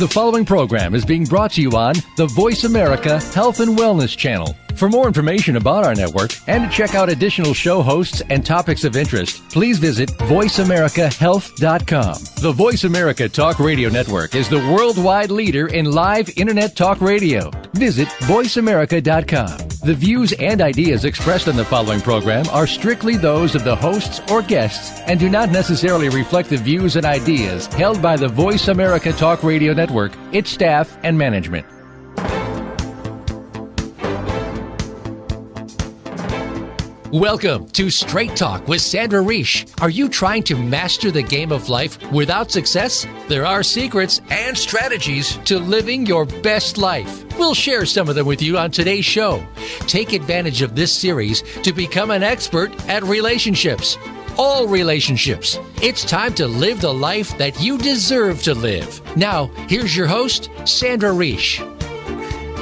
The following program is being brought to you on the Voice America Health and Wellness channel. For more information about our network and to check out additional show hosts and topics of interest, please visit voiceamericahealth.com. The Voice America Talk Radio Network is the worldwide leader in live Internet talk radio. Visit voiceamerica.com. The views and ideas expressed on the following program are strictly those of the hosts or guests and do not necessarily reflect the views and ideas held by the Voice America Talk Radio Network, its staff, and management. Welcome to Straight Talk with Sandra Reish. Are you trying to master the game of life without success? There are secrets and strategies to living your best life. We'll share some of them with you on today's show. Take advantage of this series to become an expert at relationships. All relationships. It's time to live the life that you deserve to live. Now, here's your host, Sandra Reish.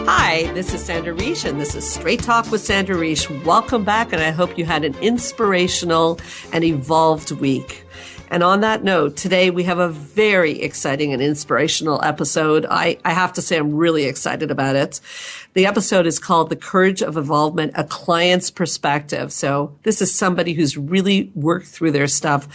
Hi, this is Sandra Reish, and this is Straight Talk with Sandra Reish. Welcome back, and I hope you had an inspirational and evolved week. And on that note, today we have a very exciting and inspirational episode. I have to say I'm really excited about it. The episode is called The Courage of Evolvement, A Client's Perspective. So this is somebody who's really worked through their stuff.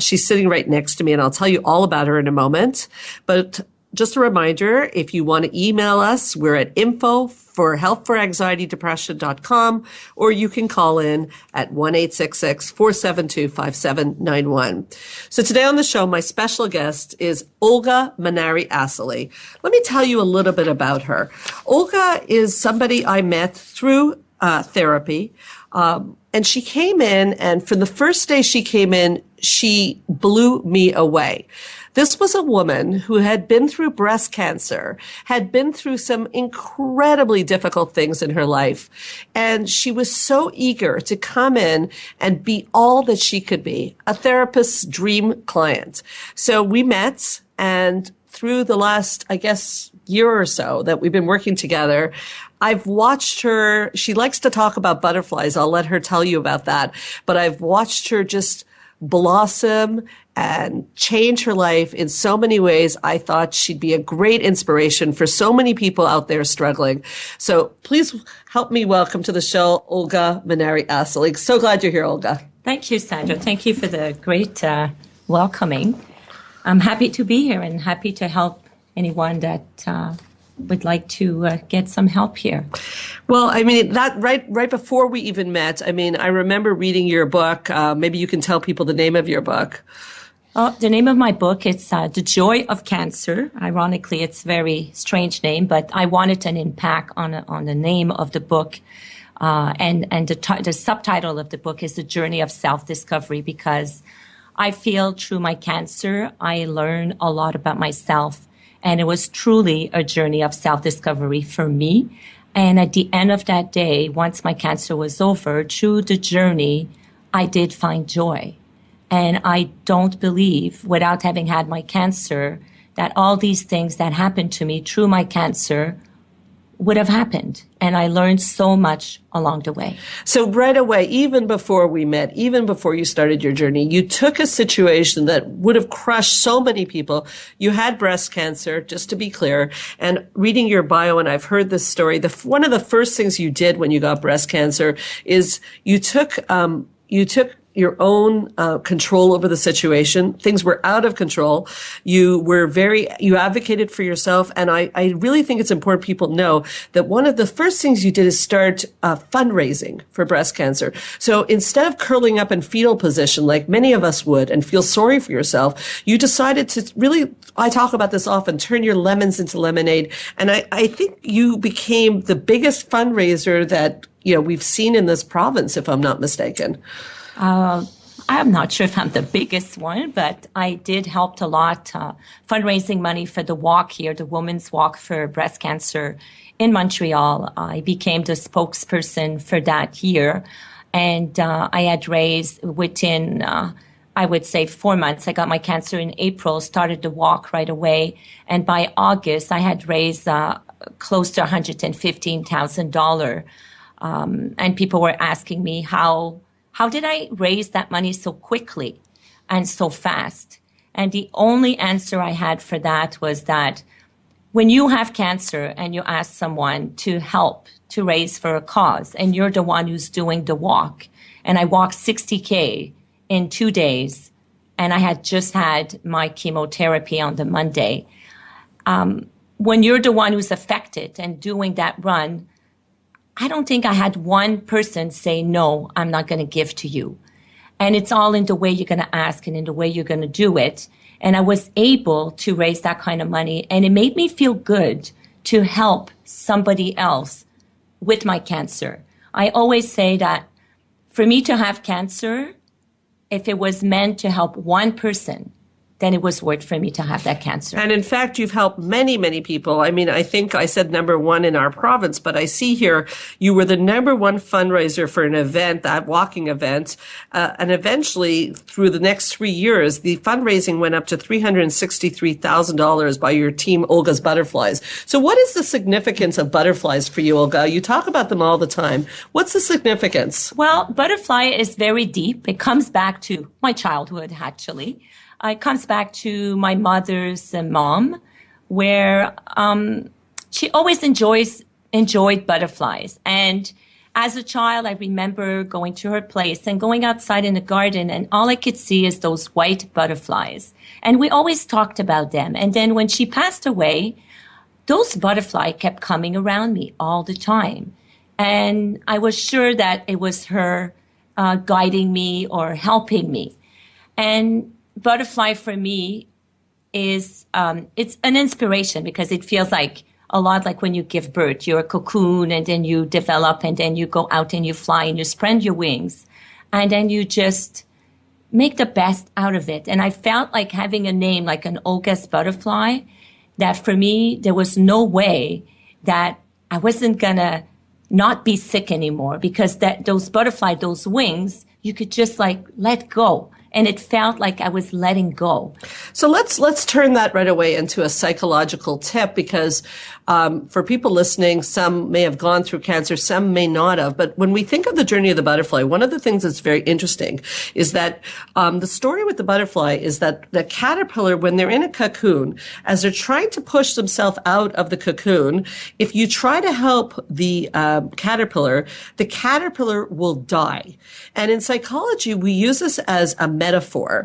She's sitting right next to me, and I'll tell you all about her in a moment. But just a reminder, if you want to email us, we're at info@healthforanxietydepression.com, or you can call in at 1-866-472-5791. So today on the show, my special guest is Olga Munari Assaly. Let me tell you a little bit about her. Olga is somebody I met through therapy, and she came in, and from the first day she came in, she blew me away. This was a woman who had been through breast cancer, had been through some incredibly difficult things in her life. And she was so eager to come in and be all that she could be, a therapist's dream client. So we met, and through the last, I guess, year or so that we've been working together, I've watched her. She likes to talk about butterflies. I'll let her tell you about that. But I've watched her just blossom and change her life in so many ways. I thought she'd be a great inspiration for so many people out there struggling. So please help me welcome to the show, Olga Munari Assaly. So glad you're here, Olga. Thank you, Sandra. Thank you for the great welcoming. I'm happy to be here and happy to help anyone that would like to get some help here. Well, I mean, that right before we even met, I mean, I remember reading your book. Maybe you can tell people the name of your book. Oh, the name of my book, it's The Joy of Cancer. Ironically, it's a very strange name, but I wanted an impact on the name of the book. And the subtitle of the book is The Journey of Self-Discovery, because I feel through my cancer, I learned a lot about myself. And it was truly a journey of self-discovery for me. And at the end of that day, once my cancer was over, through the journey, I did find joy. And I don't believe, without having had my cancer, that all these things that happened to me through my cancer would have happened. And I learned so much along the way. So right away, even before we met, even before you started your journey, you took a situation that would have crushed so many people. You had breast cancer, just to be clear, and reading your bio, and I've heard this story, one of the first things you did when you got breast cancer is you took your own control over the situation. Things were out of control. You advocated for yourself. And I really think it's important people know that one of the first things you did is start fundraising for breast cancer. So instead of curling up in fetal position like many of us would and feel sorry for yourself, you decided to really, I talk about this often, turn your lemons into lemonade. And I think you became the biggest fundraiser that, we've seen in this province, if I'm not mistaken. I'm not sure if I'm the biggest one, but I did help a lot fundraising money for the walk here, the Women's Walk for Breast Cancer in Montreal. I became the spokesperson for that year, and I had raised within, I would say, 4 months. I got my cancer in April, started the walk right away, and by August, I had raised close to $115,000. And people were asking me how did I raise that money so quickly and so fast? And the only answer I had for that was that when you have cancer and you ask someone to help to raise for a cause, and you're the one who's doing the walk, and I walked 60K in 2 days, and I had just had my chemotherapy on the Monday. When you're the one who's affected and doing that run, I don't think I had one person say, no, I'm not going to give to you. And it's all in the way you're going to ask and in the way you're going to do it. And I was able to raise that kind of money. And it made me feel good to help somebody else with my cancer. I always say that for me to have cancer, if it was meant to help one person, then it was worth for me to have that cancer. And in fact, you've helped many, many people. I mean, I think I said number one in our province, but I see here you were the number one fundraiser for an event, that walking event. And eventually, through the next 3 years, the fundraising went up to $363,000 by your team, Olga's Butterflies. So what is the significance of butterflies for you, Olga? You talk about them all the time. What's the significance? Well, butterfly is very deep. It comes back to my childhood, actually. It comes back to my mother's mom, where she always enjoyed butterflies. And as a child, I remember going to her place and going outside in the garden, and all I could see is those white butterflies. And we always talked about them. And then when she passed away, those butterflies kept coming around me all the time. And I was sure that it was her guiding me or helping me. And butterfly for me is, it's an inspiration because it feels like a lot like when you give birth. You're a cocoon and then you develop and then you go out and you fly and you spread your wings and then you just make the best out of it. And I felt like having a name like an Olga's Butterfly, that for me, there was no way that I wasn't gonna not be sick anymore because those butterfly, those wings, you could just like let go. And it felt like I was letting go. So let's turn that right away into a psychological tip because for people listening, some may have gone through cancer, some may not have. But when we think of the journey of the butterfly, one of the things that's very interesting is that the story with the butterfly is that the caterpillar, when they're in a cocoon, as they're trying to push themselves out of the cocoon, if you try to help the caterpillar will die. And in psychology, we use this as a metaphor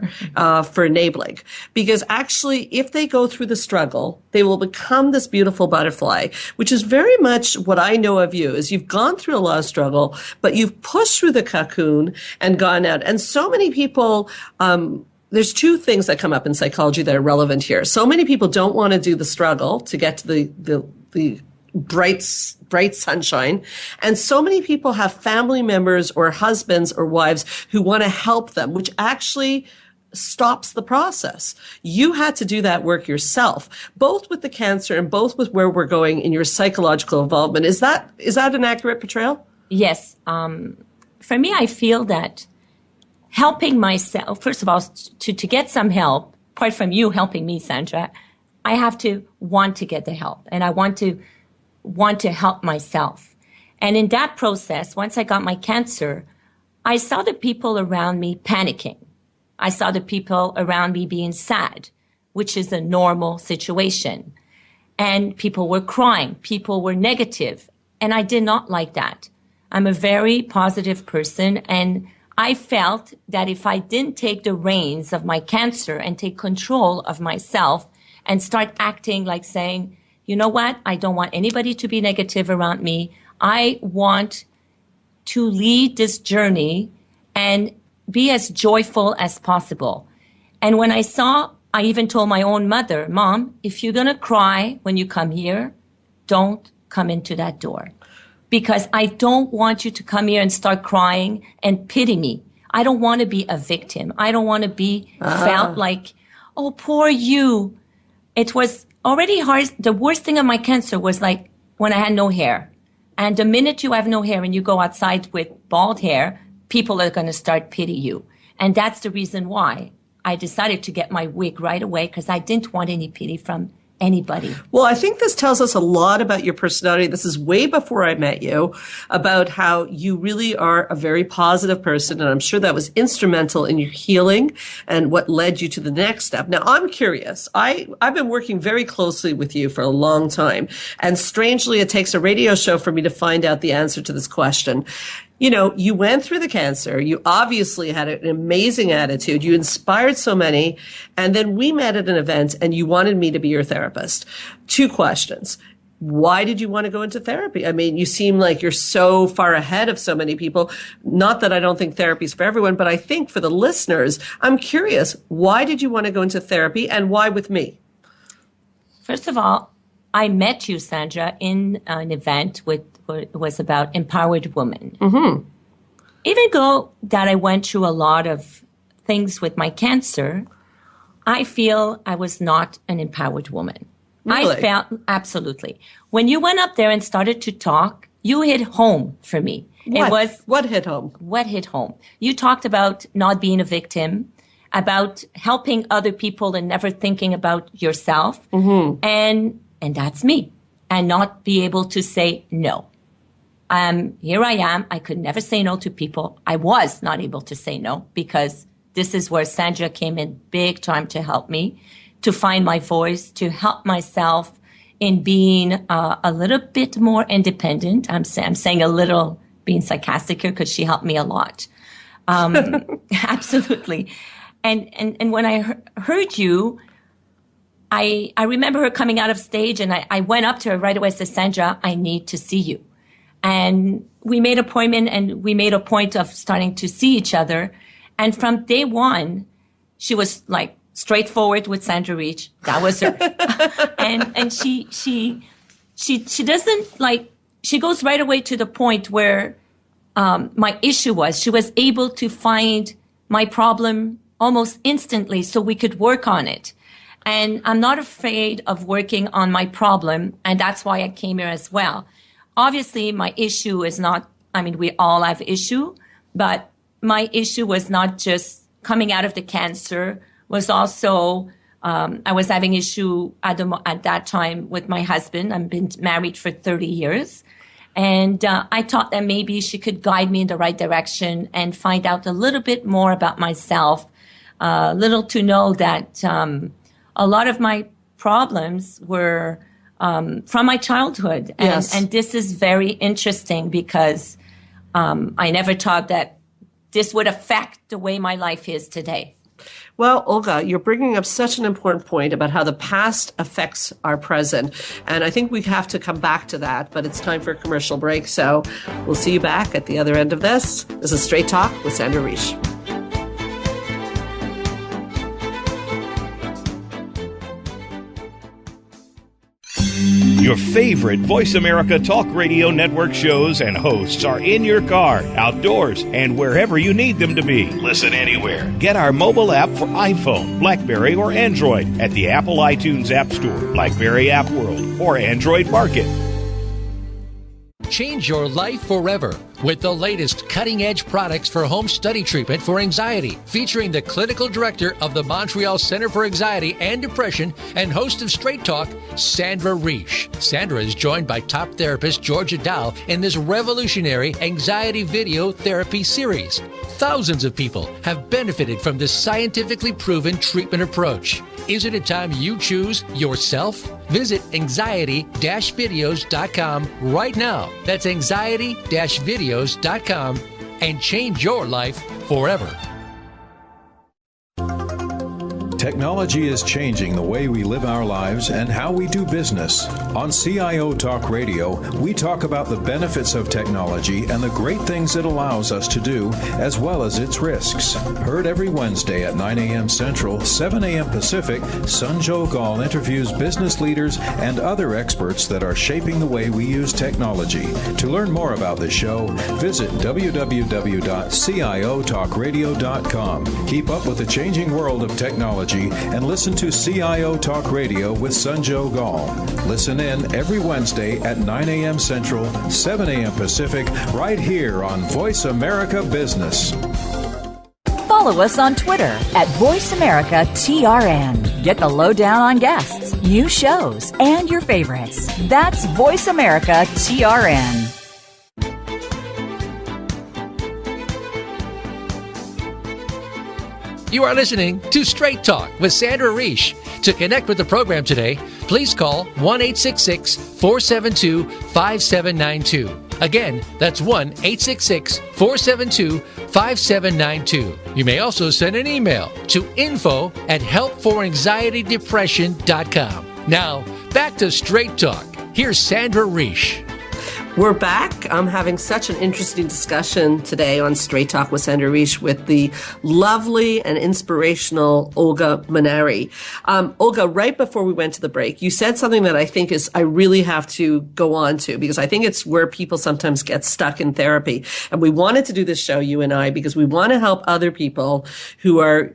for enabling, because actually, if they go through the struggle, they will become this beautiful butterfly, which is very much what I know of you. Is you've gone through a lot of struggle, but you've pushed through the cocoon and gone out. And so many people, there's two things that come up in psychology that are relevant here. So many people don't want to do the struggle to get to the bright sunshine. And so many people have family members or husbands or wives who want to help them, which actually stops the process. You had to do that work yourself, both with the cancer and both with where we're going in your psychological involvement. Is that an accurate portrayal? Yes. For me, I feel that helping myself, first of all, to get some help, apart from you helping me, Sandra, I have to want to get the help, and I want to help myself. And in that process, once I got my cancer, I saw the people around me panicking. I saw the people around me being sad, which is a normal situation. And people were crying. People were negative. And I did not like that. I'm a very positive person. And I felt that if I didn't take the reins of my cancer and take control of myself and start acting like saying, you know what? I don't want anybody to be negative around me. I want to lead this journey and be as joyful as possible. And when I even told my own mother, Mom, if you're going to cry when you come here, don't come into that door. Because I don't want you to come here and start crying and pity me. I don't want to be a victim. I don't want to be felt like, oh, poor you. It was already hard. The worst thing of my cancer was like when I had no hair. And the minute you have no hair and you go outside with bald hair, people are going to start pity you. And that's the reason why I decided to get my wig right away, because I didn't want any pity from anybody. Well, I think this tells us a lot about your personality. This is way before I met you, about how you really are a very positive person. And I'm sure that was instrumental in your healing and what led you to the next step. Now, I'm curious. I've been working very closely with you for a long time. And strangely, it takes a radio show for me to find out the answer to this question. You know, you went through the cancer. You obviously had an amazing attitude. You inspired so many. And then we met at an event and you wanted me to be your therapist. 2 questions. Why did you want to go into therapy? I mean, you seem like you're so far ahead of so many people. Not that I don't think therapy is for everyone, but I think for the listeners, I'm curious, why did you want to go into therapy and why with me? First of all, I met you, Sandra, in an event was about empowered women. Mm-hmm. Even though that I went through a lot of things with my cancer, I feel I was not an empowered woman. Really? I felt absolutely. When you went up there and started to talk, you hit home for me. What hit home? What hit home? You talked about not being a victim, about helping other people and never thinking about yourself. Mm-hmm. And that's me. And not be able to say no. Here I am. I could never say no to people. I was not able to say no because this is where Sandra came in big time to help me, to find my voice, to help myself in being a little bit more independent. I'm saying a little, being sarcastic here because she helped me a lot. Absolutely. And when I heard you, I remember her coming out of stage and I went up to her right away and said, Sandra, I need to see you. And we made an appointment and we made a point of starting to see each other. And from day one, she was like straightforward with Sandra Reach. That was her. and she doesn't like, she goes right away to the point where my issue was. She was able to find my problem almost instantly so we could work on it. And I'm not afraid of working on my problem. And that's why I came here as well. Obviously, my issue is not, I mean, we all have issue, but my issue was not just coming out of the cancer, was also, I was having issue at that time with my husband. I've been married for 30 years. And I thought that maybe she could guide me in the right direction and find out a little bit more about myself, little to know that a lot of my problems were from my childhood. And, yes. And this is very interesting because I never thought that this would affect the way my life is today. Well, Olga, you're bringing up such an important point about how the past affects our present. And I think we have to come back to that, but it's time for a commercial break. So we'll see you back at the other end of this. This is Straight Talk with Sandra Reich. Your favorite Voice America Talk Radio Network shows and hosts are in your car, outdoors, and wherever you need them to be. Listen anywhere. Get our mobile app for iPhone, BlackBerry, or Android at the Apple iTunes App Store, BlackBerry App World, or Android Market. Change your life forever with the latest cutting-edge products for home study treatment for anxiety, featuring the clinical director of the Montreal Center for Anxiety and Depression and host of Straight Talk, Sandra Reich. Sandra is joined by top therapist Georgia Dow in this revolutionary anxiety video therapy series. Thousands of people have benefited from this scientifically proven treatment approach. Isn't it time you choose yourself? Visit anxiety-videos.com right now. That's anxiety-videos.com and change your life forever. Technology is changing the way we live our lives and how we do business. On CIO Talk Radio, we talk about the benefits of technology and the great things it allows us to do, as well as its risks. Heard every Wednesday at 9 a.m. Central, 7 a.m. Pacific, Sanjo Gall interviews business leaders and other experts that are shaping the way we use technology. To learn more about the show, visit www.ciotalkradio.com. Keep up with the changing world of technology and listen to CIO Talk Radio with Sanjo Gall. Listen in every Wednesday at 9 a.m. Central, 7 a.m. Pacific, right here on Voice America Business. Follow us on Twitter at VoiceAmericaTRN. Get the lowdown on guests, new shows, and your favorites. That's Voice America TRN. You are listening to Straight Talk with Sandra Reish. To connect with the program today, please call 1-866-472-5792. Again, that's 1-866-472-5792. You may also send an email to info@helpforanxietydepression.com. Now, back to Straight Talk. Here's Sandra Reish. We're back. I'm having such an interesting discussion today on Straight Talk with Sandra Reish with the lovely and inspirational Olga Munari. Olga, right before we went to the break, you said something that I think I really have to go on to, because I think it's where people sometimes get stuck in therapy. And we wanted to do this show, you and I, because we want to help other people who are,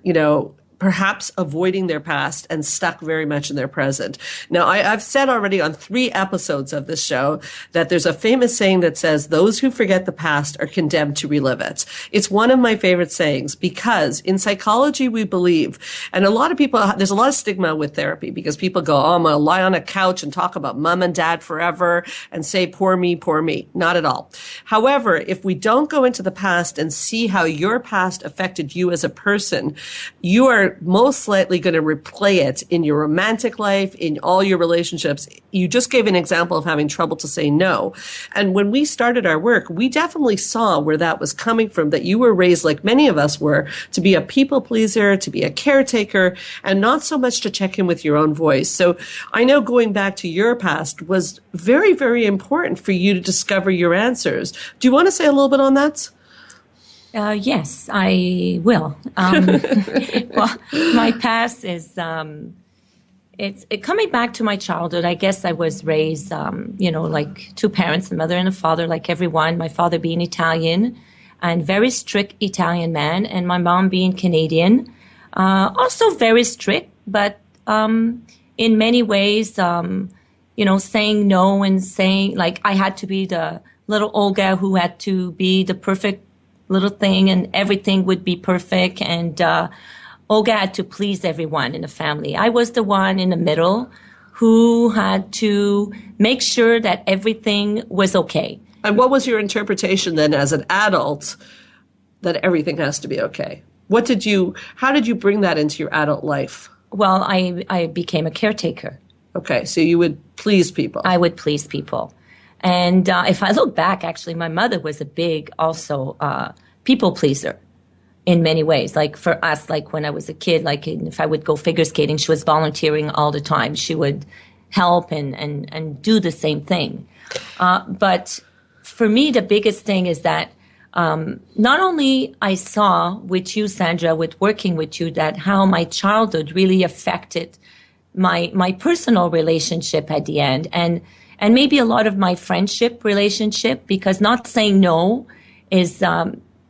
perhaps avoiding their past and stuck very much in their present. Now, I've said already on 3 episodes of this show that there's a famous saying that says, those who forget the past are condemned to relive it. It's one of my favorite sayings because in psychology, we believe, and a lot of people, there's a lot of stigma with therapy because people go, oh, I'm going to lie on a couch and talk about mom and dad forever and say, poor me, poor me. Not at all. However, if we don't go into the past and see how your past affected you as a person, you are most likely going to replay it in your romantic life, in all your relationships. You just gave an example of having trouble to say no. And when we started our work, we definitely saw where that was coming from, that you were raised, like many of us were, to be a people pleaser, to be a caretaker, and not so much to check in with your own voice. So I know going back to your past was very, very important for you to discover your answers. Do you want to say a little bit on that? Yes, I will. Well, my past is, coming back to my childhood. I guess I was raised, like 2 parents, a mother and a father, like everyone. My father being Italian and very strict Italian man, and my mom being Canadian, also very strict, but in many ways, saying no and saying, like, I had to be the little Olga who had to be the perfect little thing and everything would be perfect. And Olga had to please everyone in the family. I was the one in the middle who had to make sure that everything was okay. And what was your interpretation then as an adult that everything has to be okay? How did you bring that into your adult life? Well, I became a caretaker. Okay, so you would please people. I would please people. And if I look back, actually, my mother was a big, also, people pleaser in many ways. Like for us, like when I was a kid, like if I would go figure skating, she was volunteering all the time. She would help and do the same thing. But for me, the biggest thing is that not only I saw with you, Sandra, with working with you, that how my childhood really affected my personal relationship at the end, and maybe a lot of my friendship relationship, because not saying no is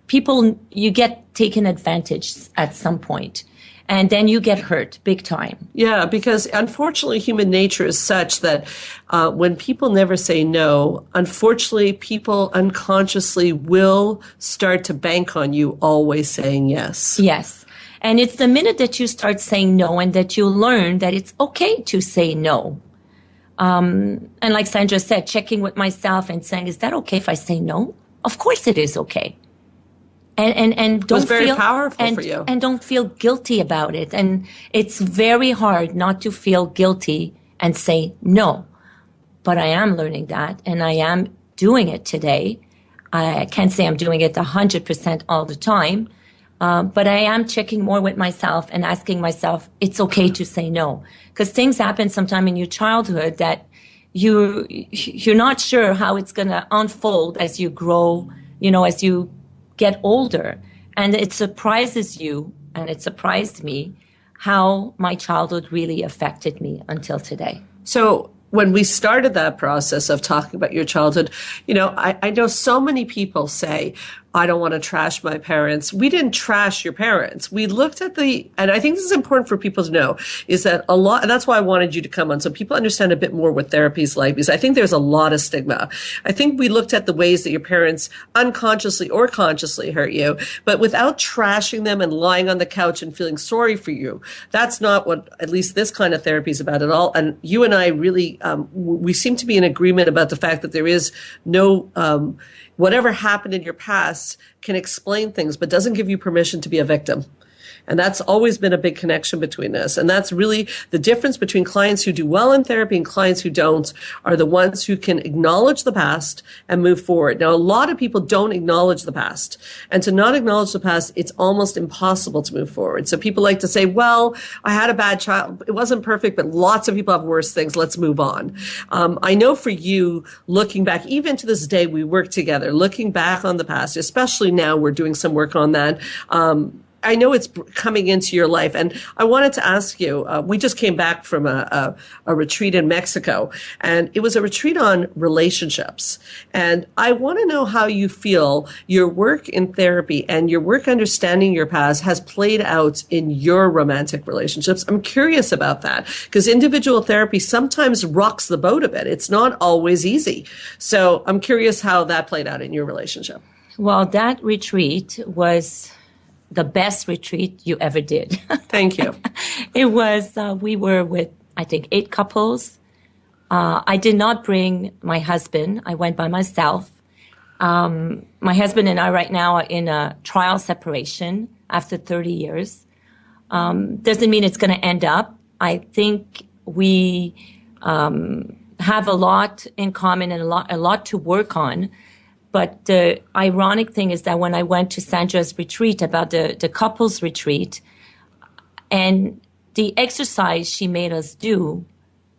people, you get taken advantage at some point, and then you get hurt big time. Yeah, because unfortunately human nature is such that when people never say no, unfortunately people unconsciously will start to bank on you always saying yes. Yes. And it's the minute that you start saying no and that you learn that it's okay to say no. And like Sandra said, checking with myself and saying, is that okay if I say no? Of course it is okay. And don't it was very powerful for you. And don't feel guilty about it. And it's very hard not to feel guilty and say no. But I am learning that, and I am doing it today. I can't say I'm doing it 100% all the time. But I am checking more with myself and asking myself, it's okay to say no. Because things happen sometime in your childhood that you're not sure how it's going to unfold as you grow, as you get older. And it surprises you, and it surprised me, how my childhood really affected me until today. So when we started that process of talking about your childhood, I know so many people say, I don't want to trash my parents. We didn't trash your parents. We looked at and I think this is important for people to know, is that a lot, and that's why I wanted you to come on, so people understand a bit more what therapy is like, because I think there's a lot of stigma. I think we looked at the ways that your parents unconsciously or consciously hurt you, but without trashing them and lying on the couch and feeling sorry for you. That's not what, at least this kind of therapy is about at all. And you and I really, we seem to be in agreement about the fact that there is no, whatever happened in your past can explain things, but doesn't give you permission to be a victim. And that's always been a big connection between us. And that's really the difference between clients who do well in therapy and clients who don't, are the ones who can acknowledge the past and move forward. Now, a lot of people don't acknowledge the past. And to not acknowledge the past, it's almost impossible to move forward. So people like to say, well, I had a bad child. It wasn't perfect, but lots of people have worse things. Let's move on. I know for you, looking back, even to this day, we work together, looking back on the past, especially now we're doing some work on that. I know it's coming into your life. And I wanted to ask you, we just came back from a retreat in Mexico, and it was a retreat on relationships. And I want to know how you feel your work in therapy and your work understanding your past has played out in your romantic relationships. I'm curious about that, because individual therapy sometimes rocks the boat a bit. It's not always easy. So I'm curious how that played out in your relationship. Well, that retreat was the best retreat you ever did. Thank you. It was, we were with, I think, 8 couples. I did not bring my husband. I went by myself. My husband and I right now are in a trial separation after 30 years. Doesn't mean it's going to end up. I think we have a lot in common and a lot to work on. But the ironic thing is that when I went to Sandra's retreat, about the couples retreat, and the exercise she made us do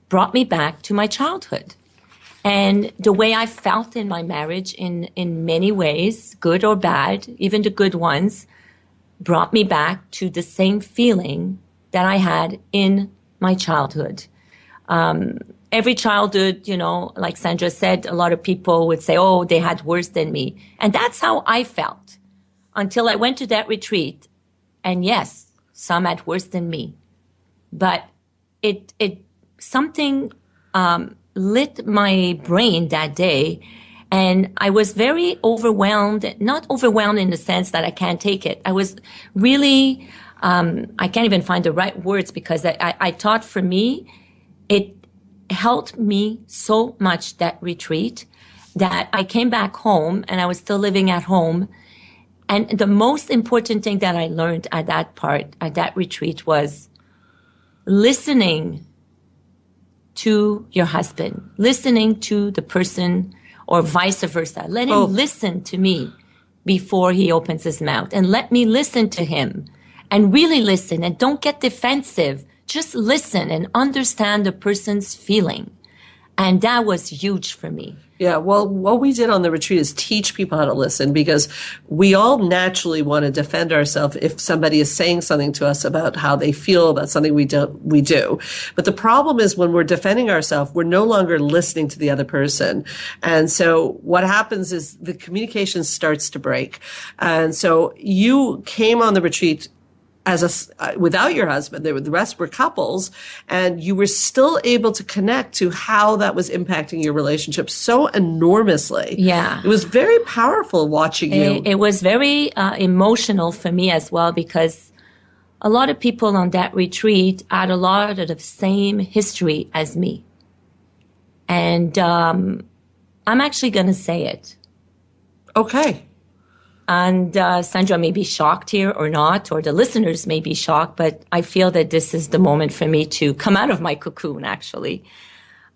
brought me back to my childhood. And the way I felt in my marriage in many ways, good or bad, even the good ones, brought me back to the same feeling that I had in my childhood. Every childhood, like Sandra said, a lot of people would say, oh, they had worse than me. And that's how I felt until I went to that retreat. And yes, some had worse than me. But something lit my brain that day. And I was very overwhelmed, not overwhelmed in the sense that I can't take it. I was really, I can't even find the right words, because I thought for me, it helped me so much, that retreat, that I came back home and I was still living at home. And the most important thing that I learned at that retreat was listening to your husband, listening to the person, or vice versa. Let him listen to me before he opens his mouth, and let me listen to him, and really listen, and don't get defensive. Just listen and understand the person's feeling. And that was huge for me. Yeah, well, what we did on the retreat is teach people how to listen, because we all naturally want to defend ourselves if somebody is saying something to us about how they feel about something we do. But the problem is, when we're defending ourselves, we're no longer listening to the other person. And so what happens is the communication starts to break. And so you came on the retreat without your husband. The rest were couples, and you were still able to connect to how that was impacting your relationship so enormously. Yeah. It was very powerful watching you. It was very emotional for me as well, because a lot of people on that retreat had a lot of the same history as me. And I'm actually going to say it. Okay. And Sandra may be shocked here or not, or the listeners may be shocked, but I feel that this is the moment for me to come out of my cocoon, actually.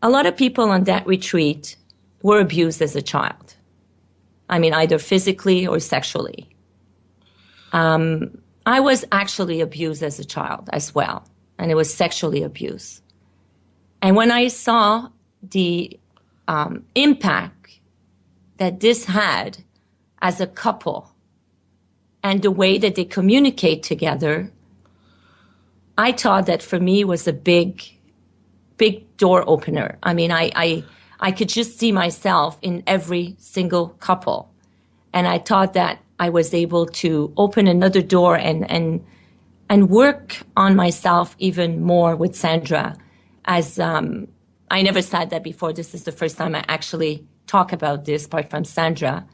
A lot of people on that retreat were abused as a child. I mean, either physically or sexually. I was actually abused as a child as well, and it was sexually abused. And when I saw the impact that this had as a couple, and the way that they communicate together, I thought that for me was a big door opener. I mean, I could just see myself in every single couple. And I thought that I was able to open another door and work on myself even more with Sandra. As I never said that before. This is the first time I actually talk about this, apart from Sandra.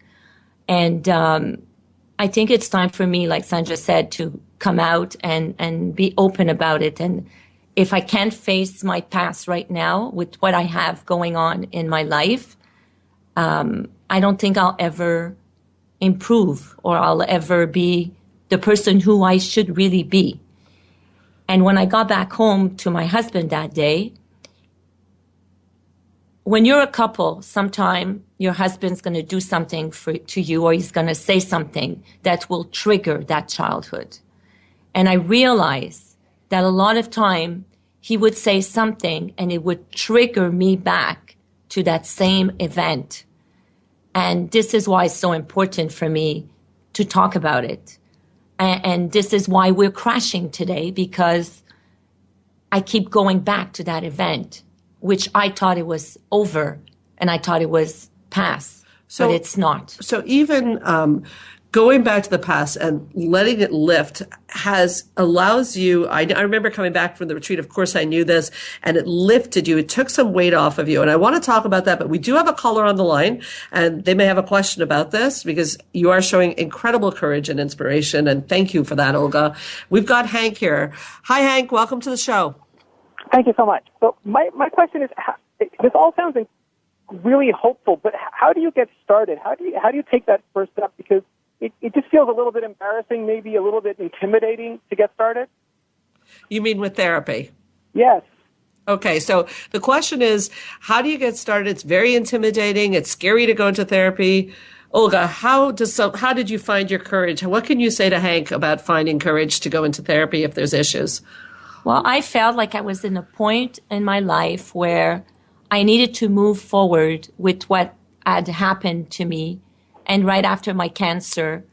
And I think it's time for me, like Sandra said, to come out and be open about it. And if I can't face my past right now with what I have going on in my life, I don't think I'll ever improve or I'll ever be the person who I should really be. And when I got back home to my husband that day, when you're a couple, sometime your husband's going to do something to you, or he's going to say something that will trigger that childhood. And I realized that a lot of time he would say something and it would trigger me back to that same event. And this is why it's so important for me to talk about it. And this is why we're crashing today, because I keep going back to that event, which I thought it was over and I thought it was past, but it's not. So even going back to the past and letting it lift allows you, I remember coming back from the retreat, of course I knew this, and it lifted you. It took some weight off of you. And I want to talk about that, but we do have a caller on the line and they may have a question about this because you are showing incredible courage and inspiration. And thank you for that, Olga. We've got Hank here. Hi, Hank. Welcome to the show. Thank you so much. So my question is, this all sounds really hopeful, but how do you get started? How do you take that first step? Because it just feels a little bit embarrassing, maybe a little bit intimidating to get started. You mean with therapy? Yes. Okay, so the question is, how do you get started? It's very intimidating. It's scary to go into therapy. Olga, how did you find your courage? What can you say to Hank about finding courage to go into therapy if there's issues? Well, I felt like I was in a point in my life where I needed to move forward with what had happened to me, and right after my cancer.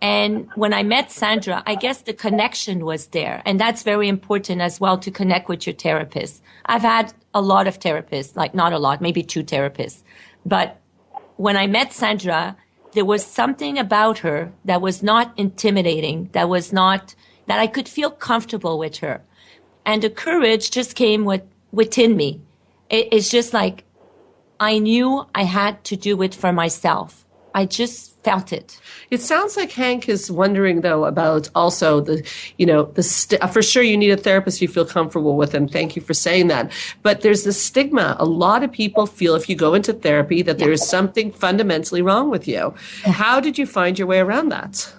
And when I met Sandra, I guess the connection was there. And that's very important as well, to connect with your therapist. I've had a lot of therapists, like not a lot, maybe 2 therapists. But when I met Sandra, there was something about her that was not intimidating, that I could feel comfortable with her. And the courage just came within me. It's just like I knew I had to do it for myself. I just felt it. It sounds like Hank is wondering, though, about also for sure you need a therapist you feel comfortable with, and thank you for saying that. But there's the stigma. A lot of people feel if you go into therapy that there is something fundamentally wrong with you. How did you find your way around that?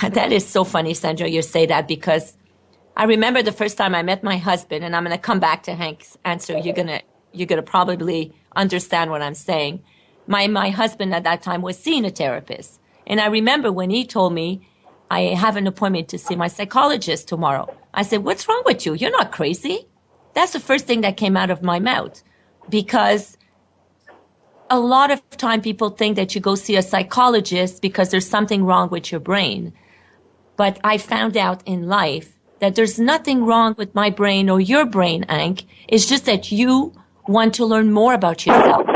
That is so funny, Sandra, you say that, because I remember the first time I met my husband, and I'm going to come back to Hank's answer. You're going to probably understand what I'm saying. My husband at that time was seeing a therapist. And I remember when he told me, I have an appointment to see my psychologist tomorrow. I said, what's wrong with you? You're not crazy. That's the first thing that came out of my mouth. Because a lot of time people think that you go see a psychologist because there's something wrong with your brain. But I found out in life that there's nothing wrong with my brain or your brain, Hank. It's just that you want to learn more about yourself.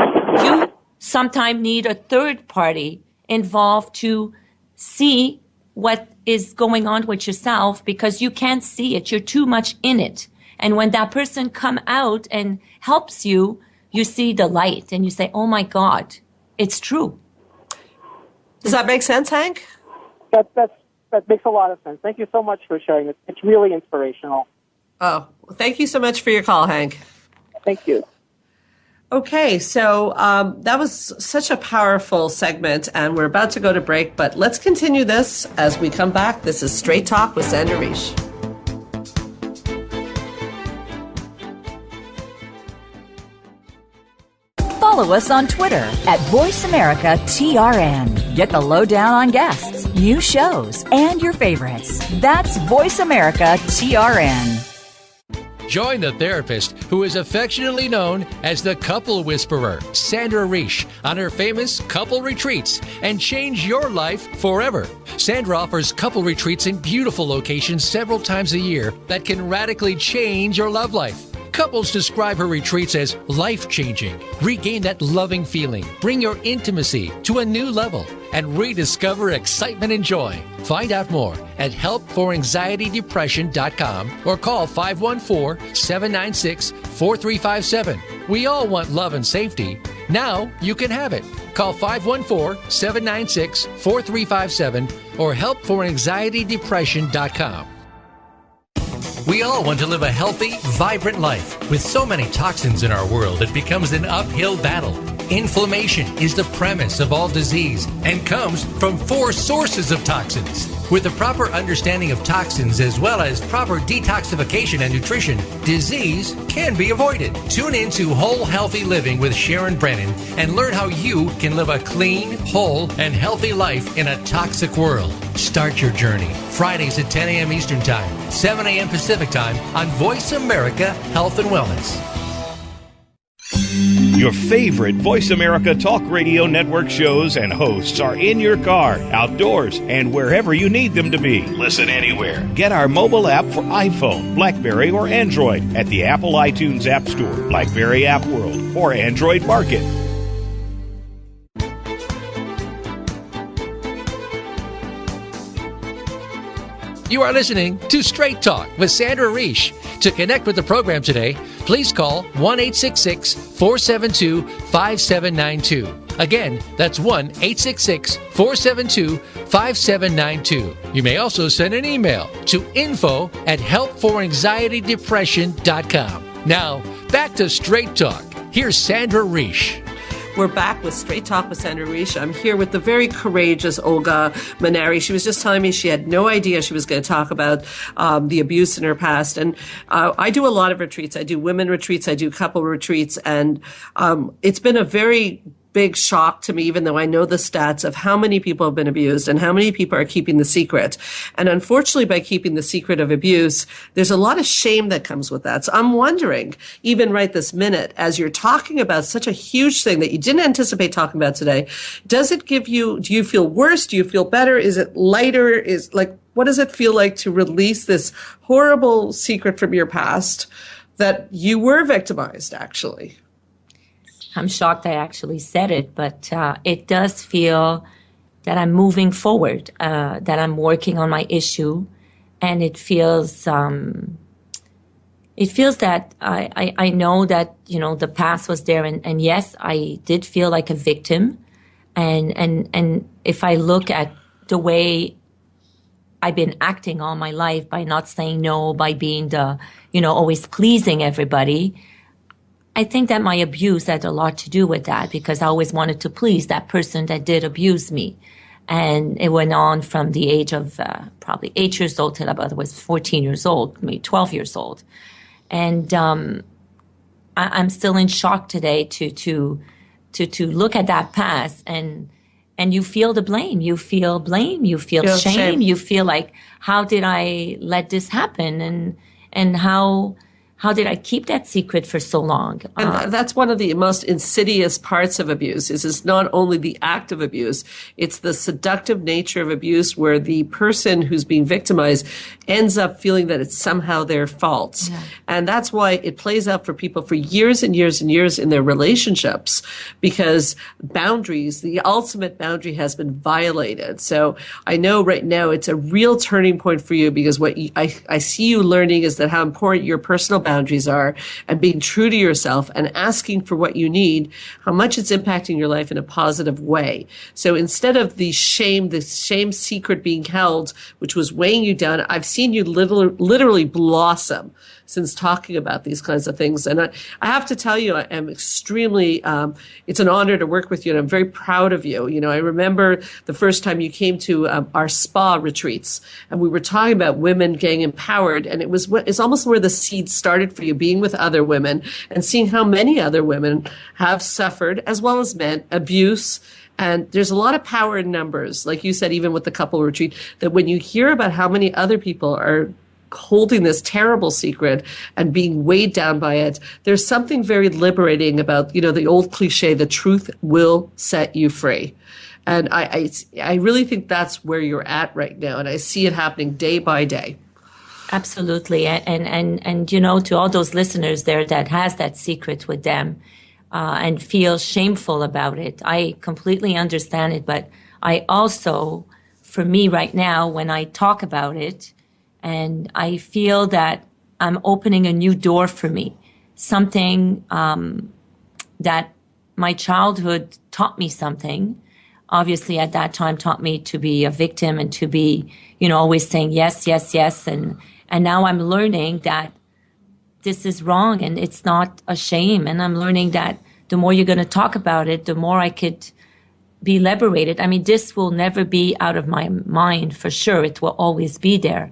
You sometimes need a third party involved to see what is going on with yourself, because you can't see it. You're too much in it. And when that person come out and helps you, you see the light and you say, oh my God, it's true. Does that make sense, Hank? That makes a lot of sense. Thank you so much for sharing it. It's really inspirational. Oh, well, thank you so much for your call, Hank. Thank you. Okay, so that was such a powerful segment, and we're about to go to break, but let's continue this as we come back. This is Straight Talk with Sandra Reish. Follow us on Twitter @VoiceAmericaTRN. Get the lowdown on guests, new shows, and your favorites. That's VoiceAmericaTRN. Join the therapist who is affectionately known as the Couple Whisperer, Sandra Reish, on her famous couple retreats, and change your life forever. Sandra offers couple retreats in beautiful locations several times a year that can radically change your love life. Couples describe her retreats as life-changing. Regain that loving feeling, bring your intimacy to a new level, and rediscover excitement and joy. Find out more at helpforanxietydepression.com or call 514-796-4357. We all want love and safety. Now you can have it. Call 514-796-4357 or helpforanxietydepression.com. We all want to live a healthy, vibrant life. With so many toxins in our world, it becomes an uphill battle. Inflammation is the premise of all disease and comes from 4 sources of toxins. With a proper understanding of toxins as well as proper detoxification and nutrition, disease can be avoided. Tune in to Whole Healthy Living with Sharon Brennan and learn how you can live a clean, whole, and healthy life in a toxic world. Start your journey Fridays at 10 a.m. Eastern Time, 7 a.m. Pacific Time on Voice America Health and Wellness. Your favorite Voice America Talk Radio Network shows and hosts are in your car, outdoors, and wherever you need them to be. Listen anywhere. Get our mobile app for iPhone, BlackBerry, or Android at the Apple iTunes App Store, BlackBerry App World, or Android Market. You are listening to Straight Talk with Sandra Reish. To connect with the program today, please call 1-866-472-5792. Again, that's 1-866-472-5792. You may also send an email to info@helpforanxietydepression.com. Now, back to Straight Talk. Here's Sandra Reish. We're back with Straight Talk with Sandra Reish. I'm here with the very courageous Olga Munari. She was just telling me she had no idea she was going to talk about the abuse in her past. And I do a lot of retreats. I do women retreats. I do couple retreats. And it's been a very big shock to me, even though I know the stats of how many people have been abused and how many people are keeping the secret. And unfortunately, by keeping the secret of abuse, there's a lot of shame that comes with that. So I'm wondering, even right this minute, as you're talking about such a huge thing that you didn't anticipate talking about today, does it give you, do you feel worse? Do you feel better? Is it lighter? What does it feel like to release this horrible secret from your past that you were victimized, actually? I'm shocked I actually said it, but it does feel that I'm moving forward, that I'm working on my issue, and it feels that I know that, the past was there, and yes, I did feel like a victim, and if I look at the way I've been acting all my life by not saying no, by being always pleasing everybody, I think that my abuse had a lot to do with that, because I always wanted to please that person that did abuse me. And it went on from the age of probably 8 years old till about I was 14 years old, maybe 12 years old. And I'm still in shock today to look at that past, and you feel the blame. You feel blame. You feel shame. You feel like, how did I let this happen? And how did I keep that secret for so long? And that's one of the most insidious parts of abuse is not only the act of abuse, it's the seductive nature of abuse, where the person who's being victimized ends up feeling that it's somehow their fault. Yeah. And that's why it plays out for people for years and years and years in their relationships, because boundaries, the ultimate boundary, has been violated. So I know right now it's a real turning point for you, because what I see you learning is that how important your personal boundaries are, and being true to yourself and asking for what you need, how much it's impacting your life in a positive way. So instead of the shame secret being held, which was weighing you down, I've seen you literally blossom since talking about these kinds of things. And I have to tell you, I am extremely, it's an honor to work with you, and I'm very proud of you. I remember the first time you came to our spa retreats, and we were talking about women getting empowered, and it's almost where the seed started for you, being with other women and seeing how many other women have suffered, as well as men, abuse. And there's a lot of power in numbers. Like you said, even with the couple retreat, that when you hear about how many other people are holding this terrible secret and being weighed down by it, there's something very liberating about, the old cliche, the truth will set you free. And I really think that's where you're at right now. And I see it happening day by day. Absolutely. And you know, to all those listeners there that has that secret with them and feel shameful about it, I completely understand it. But I also, for me right now, when I talk about it, and I feel that I'm opening a new door for me, something that my childhood taught me something. Obviously, at that time, taught me to be a victim and to be, you know, always saying yes, yes, yes. And now I'm learning that this is wrong and it's not a shame. And I'm learning that the more you're going to talk about it, the more I could be liberated. I mean, this will never be out of my mind for sure. It will always be there.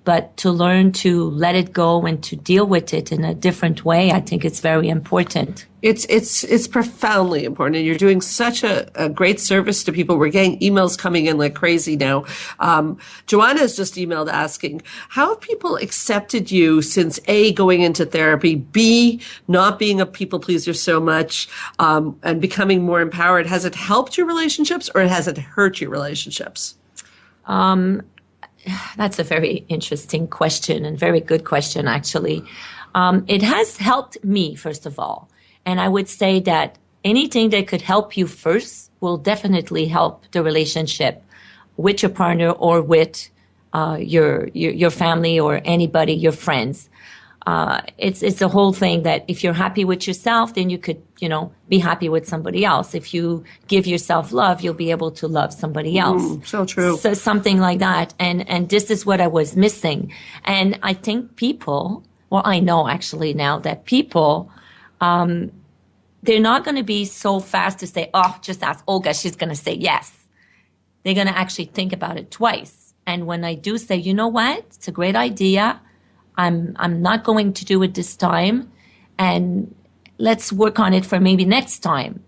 But to learn to let it go and to deal with it in a different way, I think it's very important. It's profoundly important. And you're doing such a great service to people. We're getting emails coming in like crazy now. Joanna has just emailed asking, how have people accepted you since A, going into therapy, B, not being a people pleaser so much, and becoming more empowered? Has it helped your relationships or has it hurt your relationships? That's a very interesting question and very good question, actually. It has helped me, first of all. And I would say that anything that could help you first will definitely help the relationship with your partner or with your family or anybody, your friends. It's a whole thing that if you're happy with yourself, then you could, you know, be happy with somebody else. If you give yourself love, you'll be able to love somebody else. So true. So something like that. And this is what I was missing. And I think people, well, I know actually now that people, they're not going to be so fast to say, oh, just ask Olga, she's going to say yes. They're going to actually think about it twice. And when I do say, you know what, it's a great idea, I'm not going to do it this time, and let's work on it for maybe next time.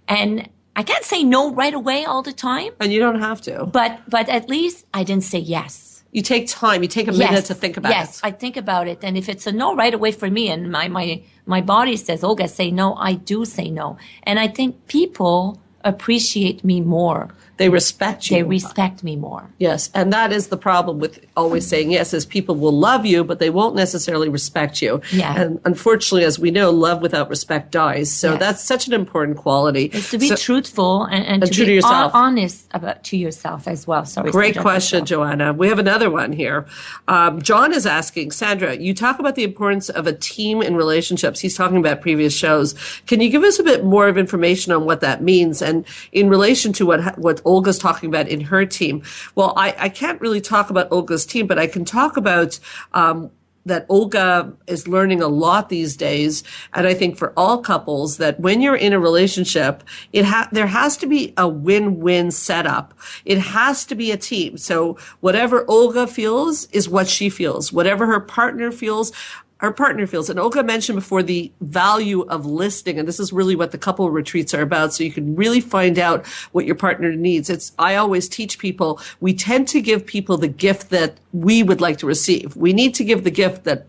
And I can't say no right away all the time. And you don't have to. But at least I didn't say yes. You take time. You take a minute to think about it. Yes, I think about it. And if it's a no right away for me and my body says, Olga, say no, I do say no. And I think people appreciate me more. They respect you. They respect me more. Yes. And that is the problem with always saying yes, is people will love you, but they won't necessarily respect you. Yeah. And unfortunately, as we know, love without respect dies. So that's such an important quality. It's to be truthful and to true be to yourself. Honest to yourself as well. Sorry. Great question, Joanna. We have another one here. John is asking, Sandra, you talk about the importance of a team in relationships. He's talking about previous shows. Can you give us a bit more of information on what that means? And in relation to what Olga's talking about in her team. Well, I can't really talk about Olga's team, but I can talk about that Olga is learning a lot these days. And I think for all couples that when you're in a relationship, there has to be a win-win setup. It has to be a team. So whatever Olga feels is what she feels. Whatever her partner feels, our partner feels. And Olga mentioned before the value of listening. And this is really what the couple retreats are about. So you can really find out what your partner needs. I always teach people, we tend to give people the gift that we would like to receive. We need to give the gift that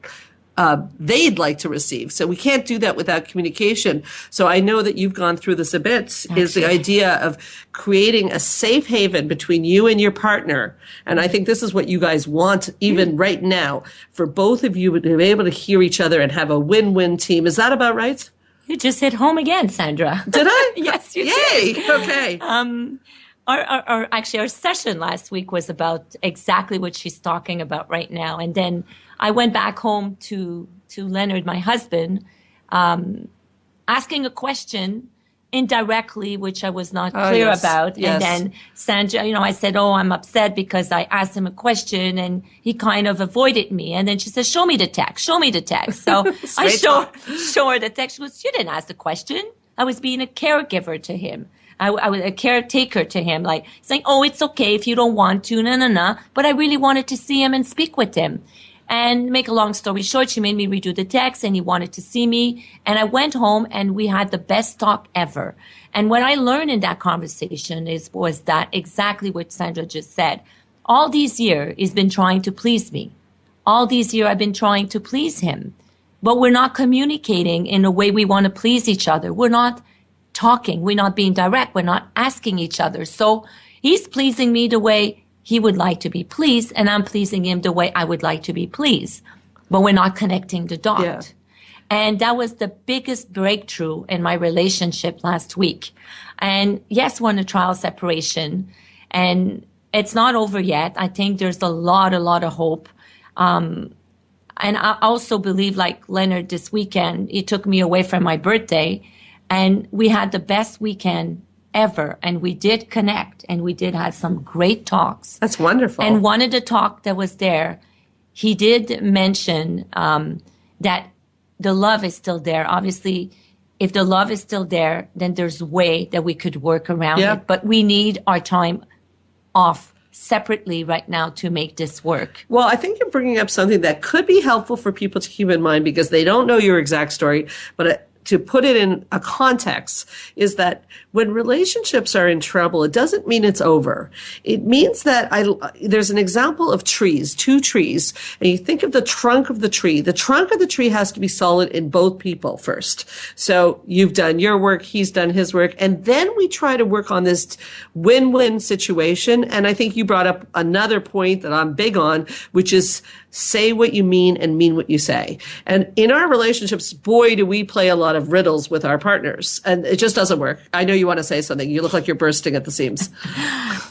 they'd like to receive. So we can't do that without communication. So I know that you've gone through this a bit, is the idea of creating a safe haven between you and your partner. And I think this is what you guys want even right now, for both of you to be able to hear each other and have a win-win team. Is that about right? You just hit home again, Sandra. Did I? Yes, you did. Yay! Okay. Our session last week was about exactly what she's talking about right now. And then I went back home to Leonard, my husband, asking a question indirectly, which I was not clear about. Yes. And then Sandra, I said, I'm upset because I asked him a question and he kind of avoided me. And then she said, show me the text. So I show her the text. She goes, you didn't ask the question. I was being a caregiver to him. I was a caretaker to him, like saying, it's okay if you don't want to, but I really wanted to see him and speak with him. And make a long story short, she made me redo the text and he wanted to see me. And I went home and we had the best talk ever. And what I learned in that conversation was that exactly what Sandra just said. All these years, he's been trying to please me. All these years, I've been trying to please him. But we're not communicating in a way we want to please each other. We're not talking. We're not being direct. We're not asking each other. So he's pleasing me the way he would like to be pleased, and I'm pleasing him the way I would like to be pleased. But we're not connecting the dot. Yeah. And that was the biggest breakthrough in my relationship last week. And yes, we're in a trial separation, and it's not over yet. I think there's a lot of hope. And I also believe, like Leonard this weekend, he took me away from my birthday, and we had the best weekend ever. And we did connect, and we did have some great talks. That's wonderful. And one of the talk that was there, he did mention that the love is still there. Obviously, if the love is still there, then there's a way that we could work around it. But we need our time off separately right now to make this work. Well, I think you're bringing up something that could be helpful for people to keep in mind, because they don't know your exact story, but to put it in a context is that when relationships are in trouble, it doesn't mean it's over. It means that there's an example of trees, two trees, and you think of the trunk of the tree. The trunk of the tree has to be solid in both people first. So you've done your work, he's done his work, and then we try to work on this win-win situation. And I think you brought up another point that I'm big on, which is say what you mean and mean what you say. And in our relationships, boy, do we play a lot of riddles with our partners. And it just doesn't work. I know you want to say something. You look like you're bursting at the seams.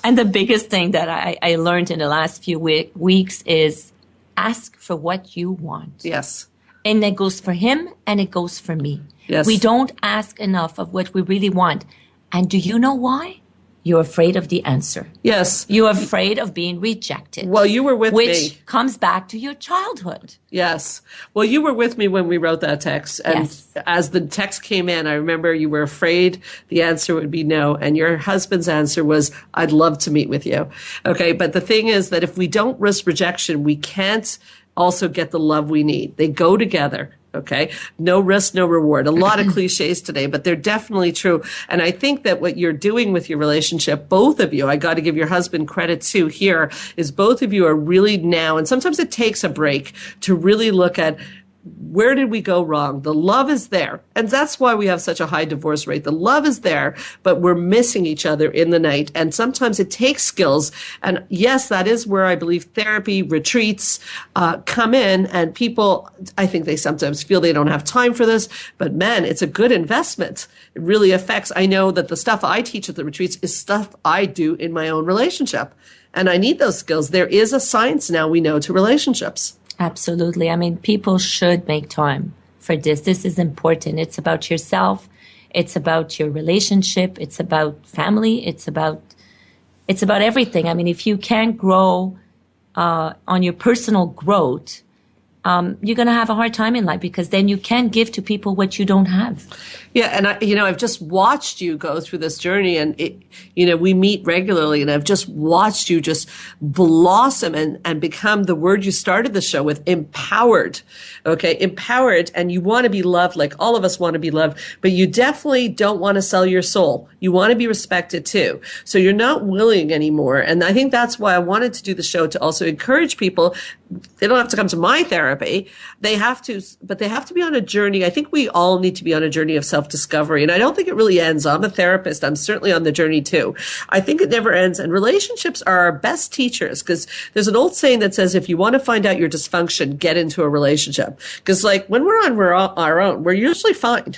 And the biggest thing that I learned in the last few weeks is ask for what you want. Yes. And it goes for him and it goes for me. Yes. We don't ask enough of what we really want. And do you know why? You're afraid of the answer. Yes. You're afraid of being rejected. Well, you were with me. Which comes back to your childhood. Yes. Well, you were with me when we wrote that text. And as the text came in, I remember you were afraid the answer would be no. And your husband's answer was, I'd love to meet with you. Okay. But the thing is that if we don't risk rejection, we can't also get the love we need. They go together. Okay. No risk, no reward. A lot of cliches today, but they're definitely true. And I think that what you're doing with your relationship, both of you, I got to give your husband credit too here, is both of you are really now, and sometimes it takes a break to really look at where did we go wrong? The love is there. And that's why we have such a high divorce rate. The love is there, but we're missing each other in the night. And sometimes it takes skills. And yes, that is where I believe therapy, retreats, come in. And people, I think they sometimes feel they don't have time for this, but man, it's a good investment. It really affects. I know that the stuff I teach at the retreats is stuff I do in my own relationship. And I need those skills. There is a science now we know to relationships. Absolutely. I mean, people should make time for this. This is important. It's about yourself. It's about your relationship. It's about family. It's about everything. I mean, if you can't grow on your personal growth, you're going to have a hard time in life, because then you can't give to people what you don't have. Yeah. And I've just watched you go through this journey, and we meet regularly, and I've just watched you just blossom and become the word you started the show with, empowered. Okay. Empowered. And you want to be loved, like all of us want to be loved, but you definitely don't want to sell your soul. You want to be respected too. So you're not willing anymore. And I think that's why I wanted to do the show, to also encourage people. They don't have to come to my therapy. They have to be on a journey. I think we all need to be on a journey of self-discovery. And I don't think it really ends. I'm a therapist. I'm certainly on the journey too. I think it never ends. And relationships are our best teachers, because there's an old saying that says, if you want to find out your dysfunction, get into a relationship. Because like when we're on our own, we're usually fine.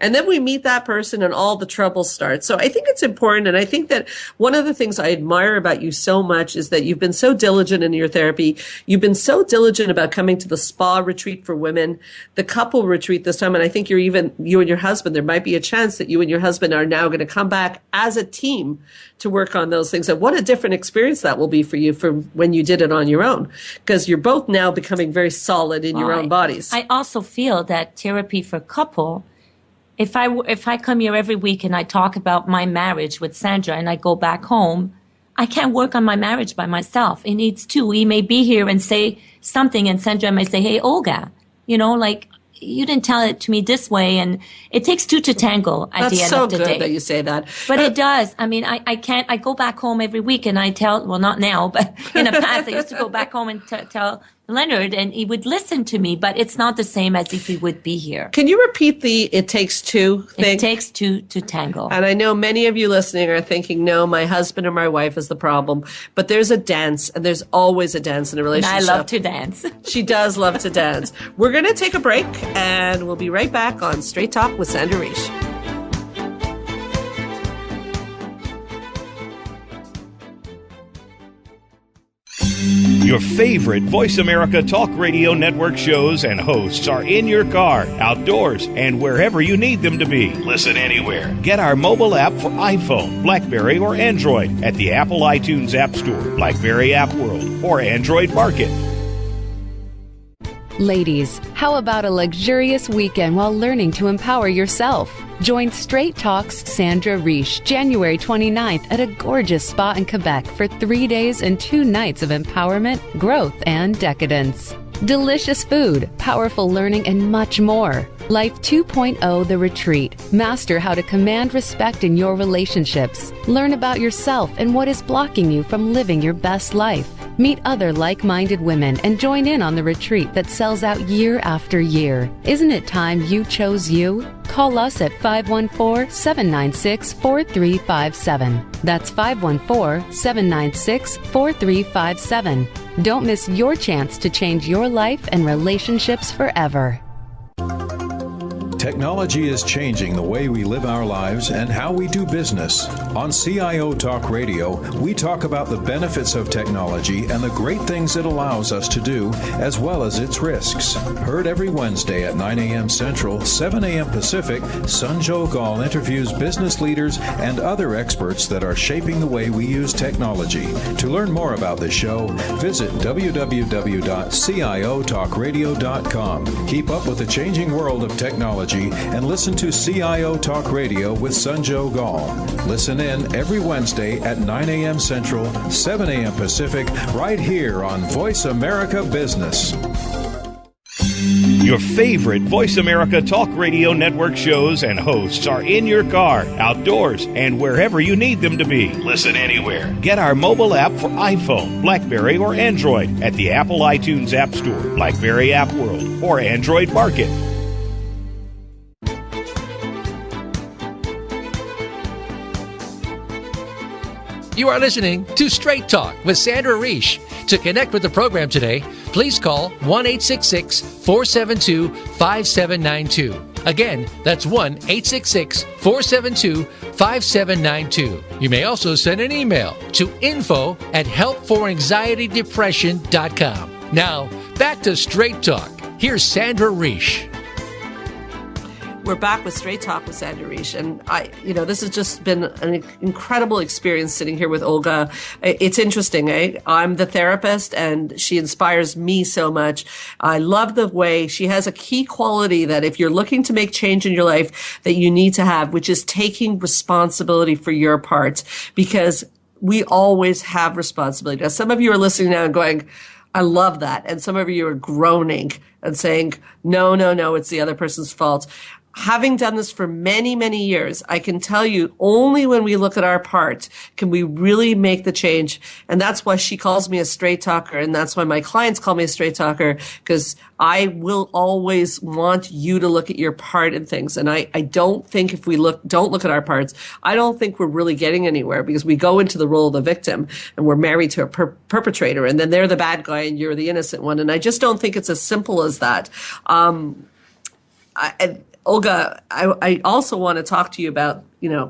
And then we meet that person and all the trouble starts. So I think it's important. And I think that one of the things I admire about you so much is that you've been so diligent in your therapy. You've been so diligent about coming to the spa retreat for women, the couple retreat this time. And I think you and your husband, there might be a chance that you and your husband are now going to come back as a team to work on those things. And what a different experience that will be for you from when you did it on your own, because you're both now becoming very solid in your own bodies. I also feel that therapy for couple, if I come here every week and I talk about my marriage with Sandra and I go back home, I can't work on my marriage by myself. It needs two. We may be here and say something, and Sandra may say, hey, Olga, you didn't tell it to me this way. And it takes two to tango at the end of the day. That's so good that you say that. But it does. I mean, I go back home every week and I tell, well, not now, but in the past, I used to go back home and tell Leonard, and he would listen to me, but it's not the same as if he would be here. Can you repeat the "it takes two" thing? It takes two to tango. And I know many of you listening are thinking, no, my husband or my wife is the problem. But there's a dance, and there's always a dance in a relationship. And I love to dance. She does love to dance. We're going to take a break, and we'll be right back on Straight Talk with Sandra Reish. Your favorite Voice America Talk Radio Network shows and hosts are in your car, outdoors, and wherever you need them to be. Listen anywhere. Get our mobile app for iPhone, BlackBerry, or Android at the Apple iTunes App Store, BlackBerry App World, or Android Market. Ladies, how about a luxurious weekend while learning to empower yourself? Join Straight Talk's Sandra Reish January 29th at a gorgeous spa in Quebec for 3 days and 2 nights of empowerment, growth, and decadence. Delicious food, powerful learning, and much more. Life 2.0 The Retreat. Master how to command respect in your relationships. Learn about yourself and what is blocking you from living your best life. Meet other like-minded women and join in on the retreat that sells out year after year. Isn't it time you chose you? Call us at 514-796-4357. That's 514-796-4357. Don't miss your chance to change your life and relationships forever. Technology is changing the way we live our lives and how we do business. On CIO Talk Radio, we talk about the benefits of technology and the great things it allows us to do, as well as its risks. Heard every Wednesday at 9 a.m. Central, 7 a.m. Pacific, Sanjo Gall interviews business leaders and other experts that are shaping the way we use technology. To learn more about the show, visit www.ciotalkradio.com. Keep up with the changing world of technology and listen to CIO Talk Radio with Sanjo Gall. Listen in every Wednesday at 9 a.m. Central, 7 a.m. Pacific, right here on Voice America Business. Your favorite Voice America Talk Radio Network shows and hosts are in your car, outdoors, and wherever you need them to be. Listen anywhere. Get our mobile app for iPhone, BlackBerry, or Android at the Apple iTunes App Store, BlackBerry App World, or Android Market. You are listening to Straight Talk with Sandra Reish. To connect with the program today, please call 1-866-472-5792. Again, that's 1-866-472-5792. You may also send an email to info@helpforanxietydepression.com. Now, back to Straight Talk. Here's Sandra Reish. We're back with Straight Talk with Sandra Reish. And this has just been an incredible experience sitting here with Olga. It's interesting, I'm the therapist and she inspires me so much. I love the way she has a key quality that if you're looking to make change in your life that you need to have, which is taking responsibility for your part, because we always have responsibility. Now, some of you are listening now and going, I love that. And some of you are groaning and saying, no, it's the other person's fault. Having done this for many, many years, I can tell you only when we look at our part can we really make the change. And that's why she calls me a straight talker. And that's why my clients call me a straight talker, because I will always want you to look at your part in things. And I don't think if we don't look at our parts, I don't think we're really getting anywhere, because we go into the role of the victim and we're married to a perpetrator, and then they're the bad guy and you're the innocent one. And I just don't think it's as simple as that. Olga, I also want to talk to you about,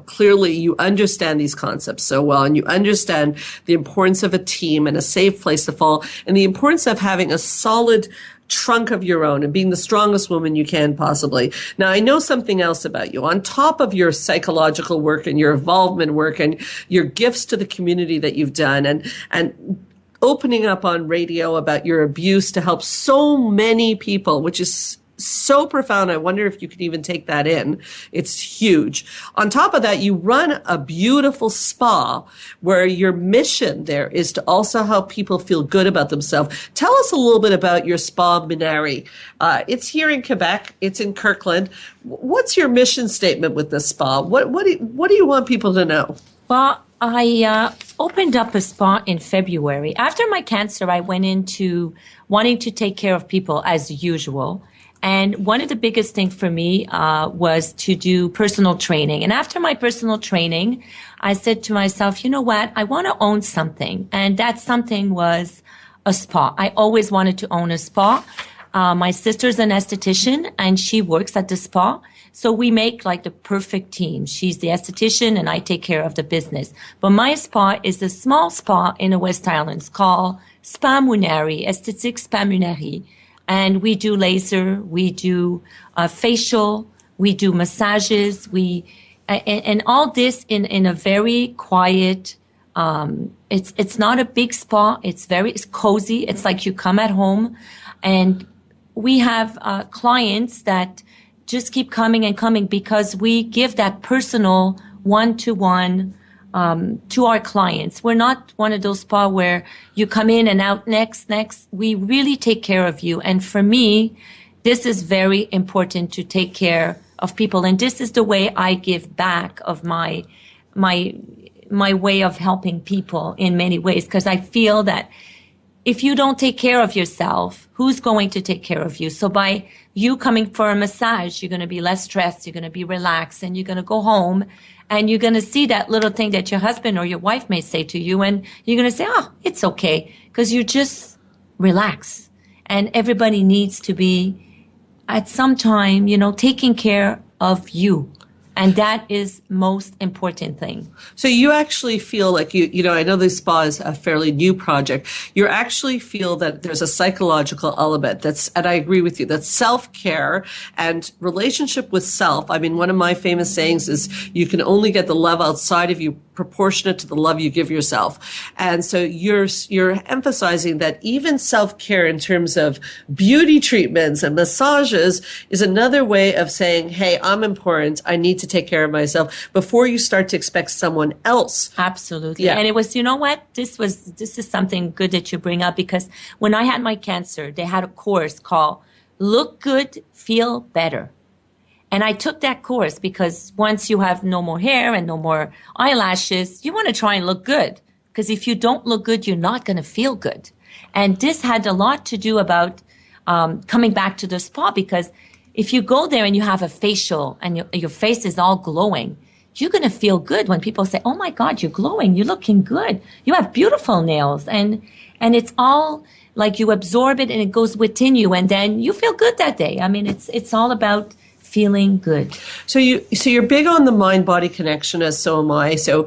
clearly you understand these concepts so well, and you understand the importance of a team and a safe place to fall, and the importance of having a solid trunk of your own and being the strongest woman you can possibly. Now, I know something else about you. On top of your psychological work and your involvement work and your gifts to the community that you've done, and opening up on radio about your abuse to help so many people, which is so profound. I wonder if you could even take that in. It's huge. On top of that, you run a beautiful spa where your mission there is to also help people feel good about themselves. Tell us a little bit about your spa, Munari. It's here in Quebec. It's in Kirkland. What's your mission statement with this spa? What do you want people to know? Well, I opened up a spa in February. After my cancer, I went into wanting to take care of people as usual. And one of the biggest things for me was to do personal training. And after my personal training, I said to myself, you know what? I want to own something. And that something was a spa. I always wanted to own a spa. My sister's an esthetician and she works at the spa. So we make like the perfect team. She's the esthetician and I take care of the business. But my spa is a small spa in the West Islands called Spa Munari, Esthétique Spa Munari. And we do laser, we do facial, we do massages, and all this in a very quiet, it's not a big spa. It's cozy. It's like you come at home, and we have clients that just keep coming and coming because we give that personal one-to-one to our clients. We're not one of those spa where you come in and out next. We really take care of you. And for me, this is very important to take care of people. And this is the way I give back of my way of helping people in many ways. Because I feel that if you don't take care of yourself, who's going to take care of you? So by you coming for a massage, you're going to be less stressed, you're going to be relaxed, and you're going to go home and you're going to see that little thing that your husband or your wife may say to you, and you're going to say, oh, it's okay, because you just relax. And everybody needs to be at some time, taking care of you. And that is most important thing. So you actually feel like I know this spa is a fairly new project. You actually feel that there's a psychological element and I agree with you, that's self-care and relationship with self. I mean, one of my famous sayings is you can only get the love outside of you proportionate to the love you give yourself. And so you're emphasizing that even self-care in terms of beauty treatments and massages is another way of saying, hey, I'm important. I need to take care of myself before you start to expect someone else. Absolutely. Yeah. And it was, you know what? This is something good that you bring up, because when I had my cancer, they had a course called Look Good, Feel Better. And I took that course because once you have no more hair and no more eyelashes, you want to try and look good. Because if you don't look good, you're not going to feel good. And this had a lot to do about coming back to the spa, because if you go there and you have a facial and your face is all glowing, you're going to feel good when people say, oh my God, you're glowing. You're looking good. You have beautiful nails. And it's all like you absorb it and it goes within you. And then you feel good that day. I mean, it's all about feeling good. So you're big on the mind-body connection, as so am I. So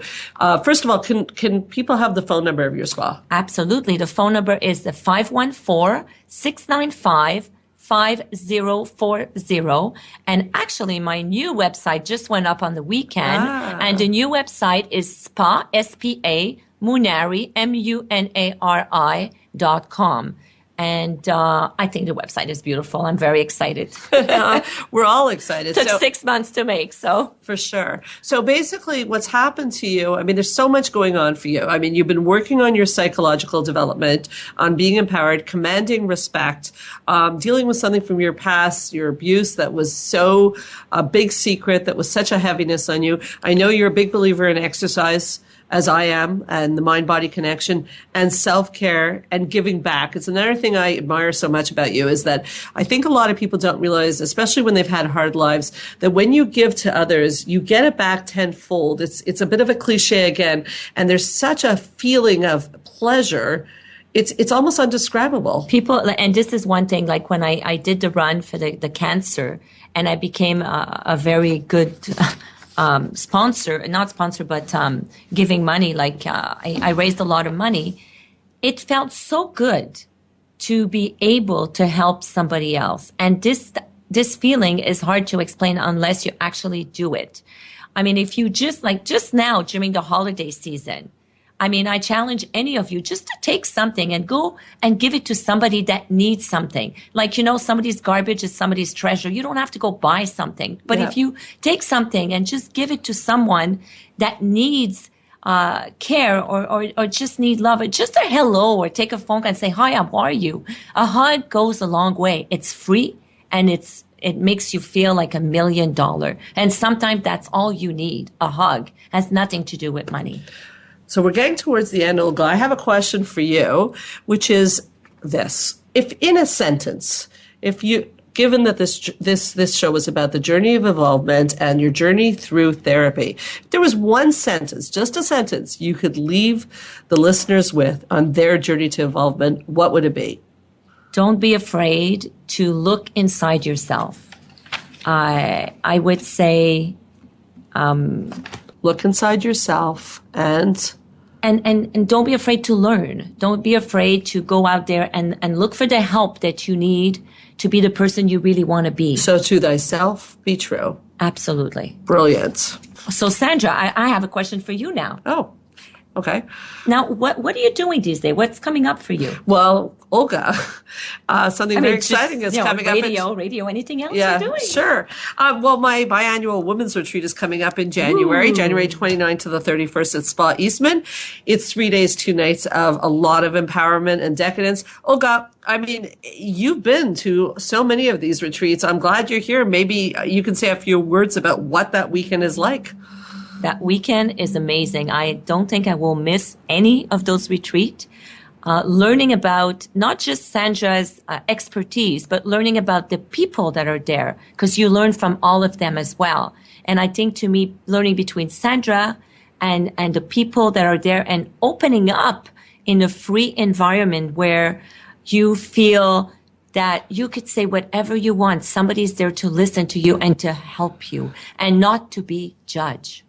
first of all, can people have the phone number of your spa? Absolutely. The phone number is the 514-695-5040. And actually, my new website just went up on the weekend. And the new website is spa, S-P-A, Munari, MUNARI.com. And I think the website is beautiful. I'm very excited. We're all excited. It took 6 months to make, so. For sure. So basically what's happened to you, I mean, there's so much going on for you. I mean, you've been working on your psychological development, on being empowered, commanding respect, dealing with something from your past, your abuse that was so a big secret, that was such a heaviness on you. I know you're a big believer in exercise, as I am, and the mind-body connection, and self-care, and giving back. It's another thing I admire so much about you, is that I think a lot of people don't realize, especially when they've had hard lives, that when you give to others, you get it back tenfold. It's a bit of a cliche again, and there's such a feeling of pleasure. It's almost undescribable. People, and this is one thing, like when I did the run for the cancer, and I became a very good giving money, like I raised a lot of money. It felt so good to be able to help somebody else. And this feeling is hard to explain unless you actually do it. I mean, if you just now during the holiday season, I mean, I challenge any of you just to take something and go and give it to somebody that needs something. Like, somebody's garbage is somebody's treasure. You don't have to go buy something. But if you take something and just give it to someone that needs care or just need love, or just a hello, or take a phone call and say, hi, how are you? A hug goes a long way. It's free and it's it makes you feel like $1 million. And sometimes that's all you need. A hug has nothing to do with money. So we're getting towards the end, Olga. I have a question for you, which is this. If in a sentence, given that this show is about the journey of involvement and your journey through therapy, if there was one sentence, just a sentence, you could leave the listeners with on their journey to involvement, what would it be? Don't be afraid to look inside yourself. I would say, look inside yourself and don't be afraid to learn. Don't be afraid to go out there and look for the help that you need to be the person you really want to be. So to thyself be true. Absolutely. Brilliant. So Sandra, I have a question for you now. Oh, okay. Now, what are you doing these days? What's coming up for you? Well, Olga, something very exciting is coming up. Radio, anything else you're doing? Sure. Well, my biannual women's retreat is coming up in January, January 29th to the 31st at Spa Eastman. It's 3 days, 2 nights of a lot of empowerment and decadence. Olga, I mean, you've been to so many of these retreats. I'm glad you're here. Maybe you can say a few words about what that weekend is like. That weekend is amazing. I don't think I will miss any of those retreats. Learning about not just Sandra's expertise, but learning about the people that are there, because you learn from all of them as well. And I think, to me, learning between Sandra and the people that are there and opening up in a free environment where you feel that you could say whatever you want. Somebody's there to listen to you and to help you and not to be judged.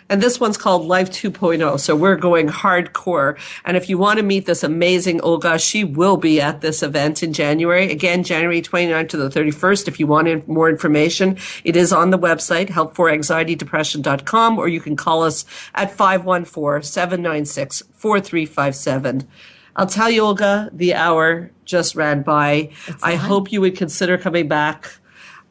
And this one's called Life 2.0. So we're going hardcore. And if you want to meet this amazing Olga, she will be at this event in January. Again, January 29th to the 31st. If you want more information, it is on the website, helpforanxietydepression.com, or you can call us at 514-796-4357. I'll tell you, Olga, the hour just ran by. I hope you would consider coming back.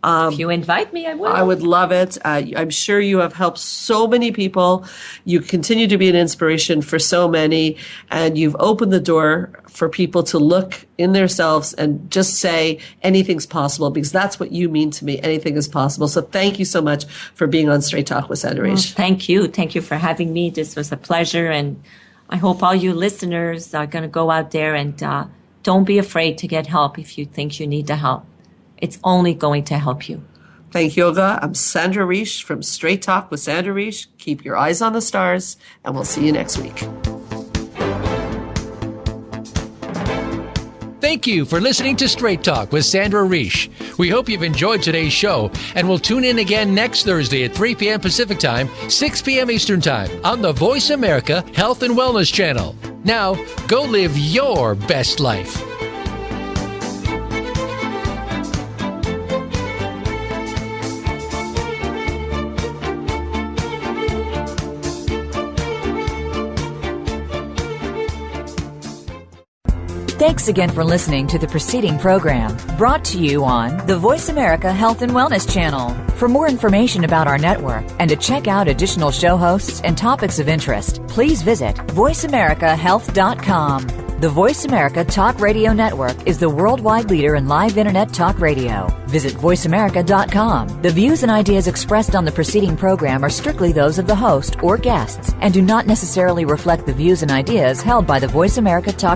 If you invite me, I will. I would love it. I'm sure you have helped so many people. You continue to be an inspiration for so many, and you've opened the door for people to look in themselves and just say anything's possible, because that's what you mean to me. Anything is possible. So thank you so much for being on Straight Talk with Sandra Reish. Thank you. Thank you for having me. This was a pleasure, and I hope all you listeners are going to go out there and don't be afraid to get help if you think you need the help. It's only going to help you. Thank you, Olga. I'm Sandra Reish from Straight Talk with Sandra Reish. Keep your eyes on the stars, and we'll see you next week. Thank you for listening to Straight Talk with Sandra Reish. We hope you've enjoyed today's show, and we'll tune in again next Thursday at 3 p.m. Pacific Time, 6 p.m. Eastern Time on the Voice America Health and Wellness Channel. Now, go live your best life. Thanks again for listening to the preceding program, brought to you on the Voice America Health and Wellness Channel. For more information about our network and to check out additional show hosts and topics of interest, please visit voiceamericahealth.com. The Voice America Talk Radio Network is the worldwide leader in live Internet talk radio. Visit voiceamerica.com. The views and ideas expressed on the preceding program are strictly those of the host or guests and do not necessarily reflect the views and ideas held by the Voice America Talk